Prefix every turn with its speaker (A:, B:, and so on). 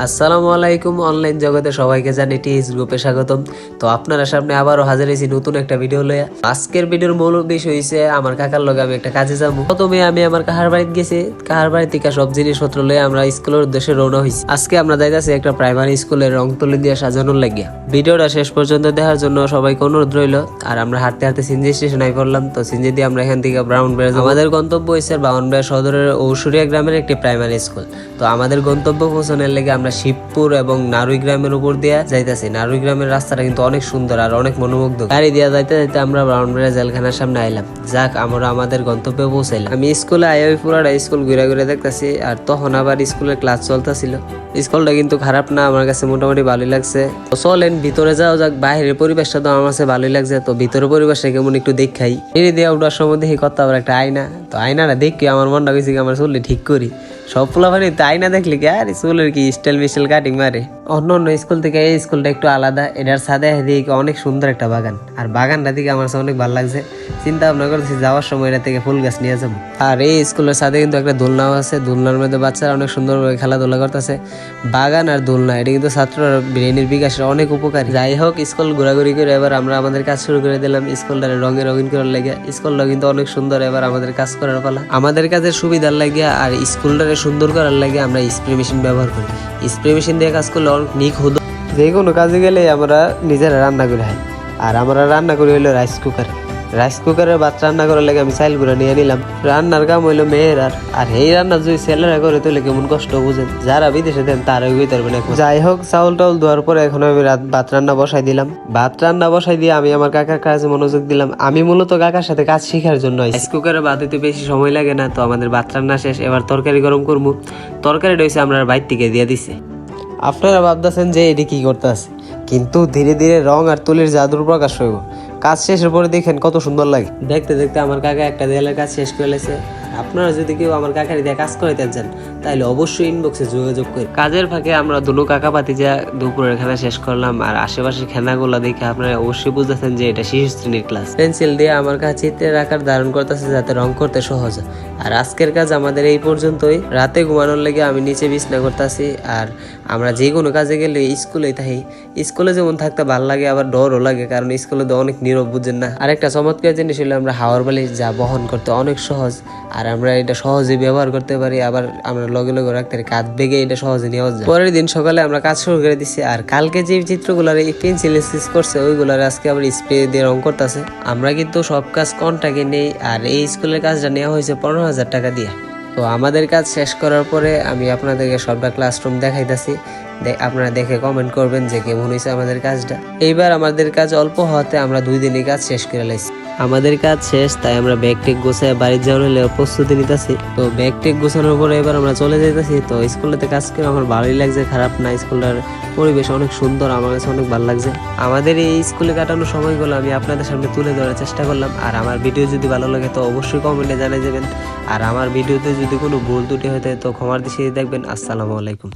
A: আসসালামু আলাইকুম। অনলাইন জগতে সবাইকে জানি টিএস গ্রুপে স্বাগতম। তো আপনারা সামনে আবারও হাজির হয়েছি নতুন একটা ভিডিও লইয়া। আজকের ভিডিওর মূল বিষয় হইছে আমার কাকার লগে আমি একটা কাজে যাবো। প্রথমে আমি আমার কাকার বাড়িতে গেছি। কাকার বাড়ি থেকে সব জিনিসপত্র লইয়া আমরা স্কুলের উদ্দেশ্যে রওনা হয়েছি। আজকে আমরা যাইতাছি একটা প্রাইমারি স্কুলের রং তুলি দিয়ে সাজানোর লাগিয়া। ভিডিওটা শেষ পর্যন্ত দেখার জন্য সবাইকে অনুরোধ রইল। আর আমরা হাঁটতে হাঁটতে সিনজি স্টেশনে পড়লাম। তো সিনজি দিয়ে আমরা এখান থেকে ব্রাউনবাড়ি আমাদের গন্তব্য হয়েছে ব্রাউনবাড়ি সদরের ঔষুরিয়া গ্রামের একটি প্রাইমারি স্কুল। তো আমাদের গন্তব্য পৌঁছানোর লেগে আমরা শিবপুর এবং নারুই গ্রামের উপর দিয়ে যাইতেছি। নারুই গ্রামের রাস্তাটা কিন্তু অনেক সুন্দর আর অনেক মনোমুগ্ধ। গাড়ি দিয়ে যাইতে যাইতে আমরা ব্রাউনবাড়ি জেলখানার সামনে আইলাম। যাক, আমরা আমাদের গন্তব্যে পৌঁছাইলাম। আমি স্কুলে আই পুরাটা স্কুল ঘুরে ঘুরে দেখতেছি। আর তখন আবার স্কুলের ক্লাস চলতেছিল। স্কুলটা কিন্তু খারাপ না, আমার কাছে মোটামুটি ভালোই লাগছে। তো চলেন ভিতরে যাও যাক। বাইরের পরিবেশটা তো আমার কাছে ভালোই লাগছে। তো ভিতরের পরিবেশটা কেমন একটু দেখাই। এর দিয়ে ওঠার সময় দেখি কত আবার একটা আয়না। তো আয়নাটা দেখি আমার মনটা গেছে আমার চুলটি ঠিক করি। সব পোলাপানি তো আয়না দেখলি কি আর চুলের কি স্টাইল মিস্টাইল কাটিং মারে। অন্য অন্য স্কুল থেকে এই স্কুলটা একটু আলাদা। এটার ছাদে দিকে অনেক সুন্দর একটা বাগান। আর বাগানটা দিকে আমার কাছে অনেক ভালো লাগছে। চিন্তা ভাবনা করতেছি যাওয়ার সময় এটা থেকে ফুল গাছ নিয়ে যাবো। আর এই স্কুলের ছাদে কিন্তু একটা দোলনাও আছে। দোলনার মধ্যে বাচ্চারা অনেক সুন্দরভাবে খেলাধুলা করতেছে। বাগান আর দোলনা এটা কিন্তু ছাত্ররা ব্রেনের বিকাশের অনেক উপকারী। যাই হোক, স্কুল ঘোরাঘুরি করে এবার আমরা আমাদের কাজ শুরু করে দিলাম। স্কুলটারে রঙে রঙিন করার লাগে। স্কুলটা কিন্তু অনেক সুন্দর। এবার আমাদের কাজ করার পালা। আমাদের কাজের সুবিধার লাগিয়া আর স্কুলটারে সুন্দর করার লাগে আমরা স্প্রে মেশিন ব্যবহার করি। স্প্রে মেশিন দিয়ে কাজ করলে অনেক নিখুঁত। যে কোনো কাজে গেলে আমরা নিজেরা রান্না করে খাই। আর আমরা রান্না করি হইলো রাইস কুকারে। রাইস কুকারের ভাত রান্না করার লাগে আমি চাইল গুঁড়া নিয়ে নিলাম। রান্নার কাম হইলো মেয়ের। আর এই রান্না যদি ছেলেরা করে তাহলে কেমন কষ্ট বুঝেন। যারা বিদেশে দেন তারা বুঝতে পারবেন। যাই হোক, চাউল টাউল ধোয়ার পরে এখন আমি ভাত রান্না বসাই দিলাম। ভাত রান্না বসাই দিয়ে আমি আমার কাকার কাজে মনোযোগ দিলাম। আমি মূলত কাকার সাথে কাজ শিখার জন্য। রাইস কুকারে ভাত হইতে বেশি সময় লাগে না। তো আমাদের ভাত রান্না শেষ। এবার তরকারি গরম করবো। তরকারিটা হয়েছে আমরা বাইর থেকে দিয়ে দিছে। আপনারা ভাবতেছেন যে এটি কি করতে আছে, কিন্তু ধীরে ধীরে রং আর তুলির জাদুর প্রকাশ হইব। কাজ শেষের পরে দেখেন কত সুন্দর লাগে। দেখতে দেখতে আমার কাকা একটা দেয়ালের কাজ শেষ করে লেছে। আপনারা যদি কেউ আমার কাকারি দিয়ে কাজ করাইতে চান তাহলে অবশ্যই ইনবক্সে যোগাযোগ করি। কাজের ফাঁকে আমরা দুটো কাকা পাতি যা দুপুরের খানা শেষ করলাম। আর আশেপাশের খেলাগুলো দেখে আপনারা অবশ্যই বুঝতেছেন যে এটা শিশু শ্রেণীর ক্লাস। পেন্সিল দিয়ে আমার কাছে চিত্রের আকার ধারণ করতেছে যাতে রং করতে সহজ। আর আজকের কাজ আমাদের এই পর্যন্তই। রাতে ঘুমানোর লেগে আমি নিচে বিছনা করতেছি। আর আমরা যে কোনো কাজে গেলে স্কুলেই থাকি। স্কুলে যেমন থাকতে ভালো লাগে আবার ডরও লাগে, কারণ স্কুলে তো অনেক নীরব, বুঝেন না। আর একটা চমৎকার জিনিস হলো আমরা হাওয়ার বালিশ যা বহন করতে অনেক সহজ। আর আমরা এটা সহজে ব্যবহার করতে পারি। আবার আমরা লগে লগে রাখতে পারি, কাঁধ বেগে এটা সহজে নেওয়া যায়। পরের দিন সকালে আমরা কাজ শুরু করে দিচ্ছি। আর কালকে যে চিত্রগুলার এই পেন্সিল স্কেচ করছে ওইগুলার আজকে আবার স্প্রে দিয়ে রং করতেছে। আমরা কিন্তু সব কাজ কন্টাকে নেই। আর এই স্কুলের কাজটা নেওয়া হয়েছে 15,000 টাকা দিয়ে। তো আমাদের কাজ শেষ করার পরে আমি আপনাদেরকে সবটা ক্লাসরুম দেখাইতেছি। আপনারা দেখে কমেন্ট করবেন যে কেমন হয়েছে আমাদের কাজটা। এইবার আমাদের কাজ অল্প হওয়াতে আমরা 2 দিনই কাজ শেষ করে লাইছি। আমাদের কাজ শেষ, তাই আমরা ব্যাগ টেক গোছায় বাড়ির যাওয়ার হলে প্রস্তুতি নিতেছি। তো ব্যাগ টেক গোছানোর পরে এবার আমরা চলে যাইতেছি। তো স্কুলেতে কাজ করে আমার ভালোই লাগছে, খারাপ না। স্কুলটার পরিবেশ অনেক সুন্দর, আমার কাছে অনেক ভালো লাগছে। আমাদের এই স্কুলে কাটানোর সময়গুলো আমি আপনাদের সামনে তুলে ধরার চেষ্টা করলাম। আর আমার ভিডিও যদি ভালো লাগে তো অবশ্যই কমেন্টে জানিয়ে দেবেন। আর আমার ভিডিওতে যদি কোনো ভুল ত্রুটি হয়ে থাকে তো ক্ষমার দৃষ্টিতে দেখবেন। আসসালামু আলাইকুম।